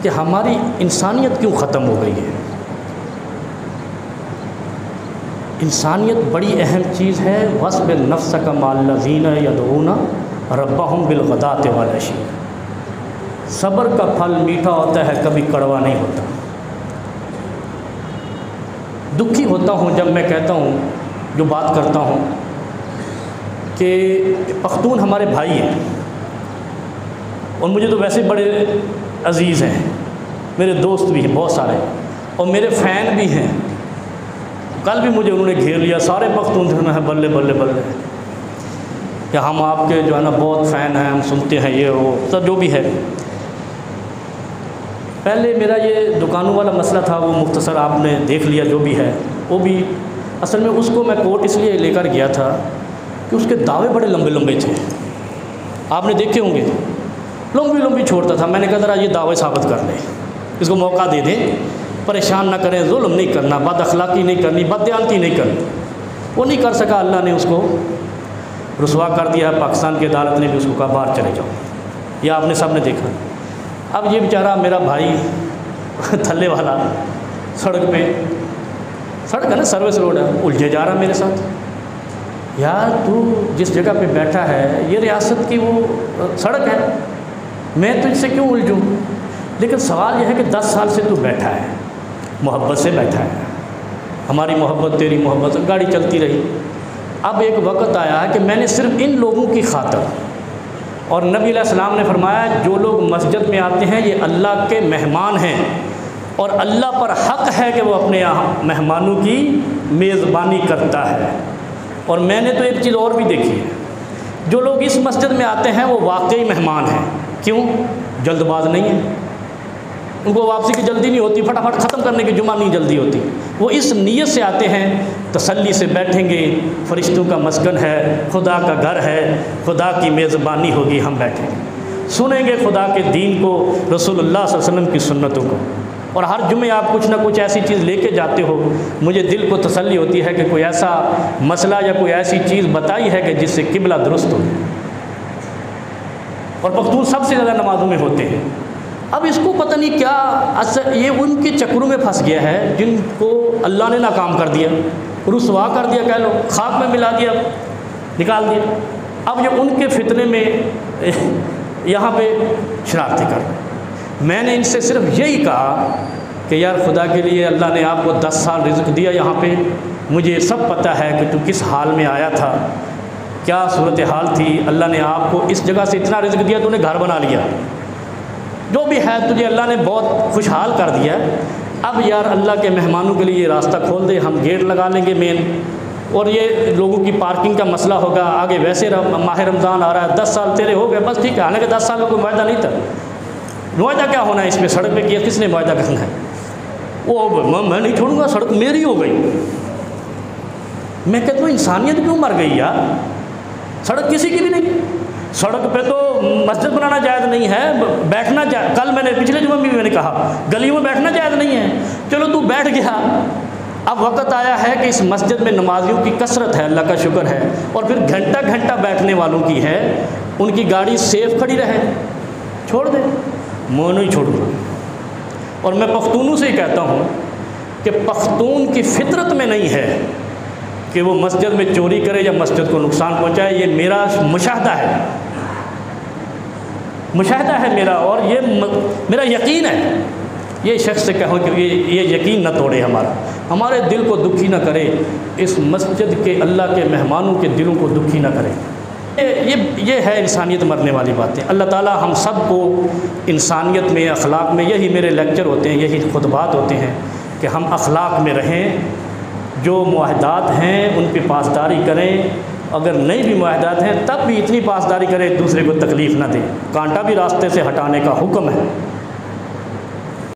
कि हमारी इंसानियत क्यों ख़त्म हो गई है। इंसानियत बड़ी अहम चीज़ है। वस्बिर नफ्सक मअल्लज़ीना यदऊना रब्बहुम बिलग़दात वल अशी। सब्र का फल मीठा होता है, कभी कड़वा नहीं होता। दुखी होता हूँ जब मैं कहता हूँ, जो बात करता हूँ कि पख्तून हमारे भाई हैं और मुझे तो वैसे बड़े अज़ीज़ हैं, मेरे दोस्त भी हैं बहुत सारे और मेरे फ़ैन भी हैं। कल भी मुझे उन्होंने घेर लिया, सारे पख्तून जो है बल्ले बल्ले बल्ले कि हम आपके जो है ना बहुत फ़ैन हैं, हम सुनते हैं ये वो सब जो भी है। पहले मेरा ये दुकानों वाला मसला था, वो मुख्तसर आपने देख लिया जो भी है। वो भी असल में उसको मैं कोर्ट इसलिए लेकर गया था कि उसके दावे बड़े लंबे लंबे थे, आपने देखे होंगे, लंबी लंबी छोड़ता था। मैंने कहा ज़रा ये दावे साबित कर ले, इसको मौका दे दें, परेशान ना करें, जुल्म नहीं करना, बद अखलाक़ी नहीं करनी, बददियानती नहीं करनी। वो नहीं कर सका, अल्लाह ने उसको रुसवा कर दिया। पाकिस्तान की अदालत ने भी उसको कहा बाहर चले जाओ, यह आपने सब ने देखा। अब ये बेचारा मेरा भाई थल्ले वाला सड़क है ना, सर्विस रोड है, उलझे जा रहा मेरे साथ। यार तू जिस जगह पे बैठा है ये रियासत की वो सड़क है, मैं तुझसे क्यों उलझूँ। लेकिन सवाल यह है कि 10 साल से तू बैठा है, मोहब्बत से बैठा है, हमारी मोहब्बत तेरी मोहब्बत, गाड़ी चलती रही। अब एक वक्त आया कि मैंने सिर्फ इन लोगों की खातिर, और नबी अलैहिस्सलाम ने फरमाया जो लोग मस्जिद में आते हैं ये अल्लाह के मेहमान हैं और अल्लाह पर हक़ है कि वो अपने यहाँ मेहमानों की मेज़बानी करता है। और मैंने तो एक चीज़ और भी देखी है, जो लोग इस मस्जिद में आते हैं वो वाकई मेहमान हैं। क्यों? जल्दबाज नहीं है, उनको वापसी की जल्दी नहीं होती, फटाफट ख़त्म करने की जुमा नहीं जल्दी होती। वो इस नीयत से आते हैं, तसल्ली से बैठेंगे, फ़रिश्तों का मस्कन है, खुदा का घर है, खुदा की मेज़बानी होगी, हम बैठेंगे, सुनेंगे खुदा के दीन को, रसूलुल्लाह सल्लल्लाहु अलैहि वसल्लम की सुन्नतों को। और हर जुमे आप कुछ ना कुछ ऐसी चीज़ लेके जाते हो, मुझे दिल को तसल्ली होती है कि कोई ऐसा मसला या कोई ऐसी चीज़ बताई है कि जिससे किबला दुरुस्त हो। और पख्तून सबसे ज़्यादा नमाज़ों में होते हैं। अब इसको पता नहीं क्या असर, ये उनके चक्रों में फंस गया है जिनको अल्लाह ने नाकाम कर दिया, रुसवा कर दिया, कह लो खाक में मिला दिया, निकाल दिया। अब ये उनके फितने में यहाँ पे शरारतें कर रहे। मैंने इनसे सिर्फ यही कहा कि यार खुदा के लिए अल्लाह ने आपको 10 साल रिज़्क़ दिया यहाँ पे, मुझे सब पता है कि तू किस हाल में आया था, क्या सूरत हाल थी। अल्लाह ने आपको इस जगह से इतना रिज़्क़ दिया, तूने घर बना लिया, जो भी है तुझे अल्लाह ने बहुत खुशहाल कर दिया। अब यार अल्लाह के मेहमानों के लिए रास्ता खोल दे, हम गेट लगा लेंगे मेन, और ये लोगों की पार्किंग का मसला होगा। आगे वैसे माह रमज़ान आ रहा है, 10 साल तेरे हो गए, बस ठीक है। हालांकि 10 साल में कोई मुआहदा नहीं था, मुआहदा क्या होना है इसमें, सड़क पे किया, किसने मुआहदा करना है। वो मैं नहीं छोड़ूंगा, सड़क मेरी हो गई। मैं कहता हूँ इंसानियत क्यों मर गई यार, सड़क किसी की भी नहीं। सड़क पे तो मस्जिद बनाना जायज़ नहीं है, बैठना कल मैंने पिछले जुम्मे में मैंने कहा गलियों में बैठना जायज़ नहीं है, चलो तू बैठ गया। अब वक्त आया है कि इस मस्जिद में नमाजियों की कसरत है, अल्लाह का शुक्र है, और फिर घंटा घंटा बैठने वालों की है, उनकी गाड़ी सेफ खड़ी रहे, छोड़ दे, मैं नहीं छोड़ूंगा। और मैं पख्तूनों से ही कहता हूँ कि पख्तून की फितरत में नहीं है कि वो मस्जिद में चोरी करे या मस्जिद को नुकसान पहुँचाए। ये मेरा मुशाहदा है, मुशाहदा है मेरा, और ये मेरा यकीन है। ये शख्स से कहो कि ये यकीन न तोड़े हमारा, हमारे दिल को दुखी न करे, इस मस्जिद के अल्लाह के मेहमानों के दिलों को दुखी न करे। ये है इंसानियत मरने वाली बातें। अल्लाह ताला हम सब को इंसानियत में, अखलाक में, यही मेरे लेक्चर होते हैं, यही खुतबात होते हैं कि हम अखलाक में रहें, जो मुआहदात हैं उन पर पासदारी करें, अगर नहीं भी मुआहदात हैं तब भी इतनी पासदारी करें दूसरे को तकलीफ़ ना दें। कांटा भी रास्ते से हटाने का हुक्म है।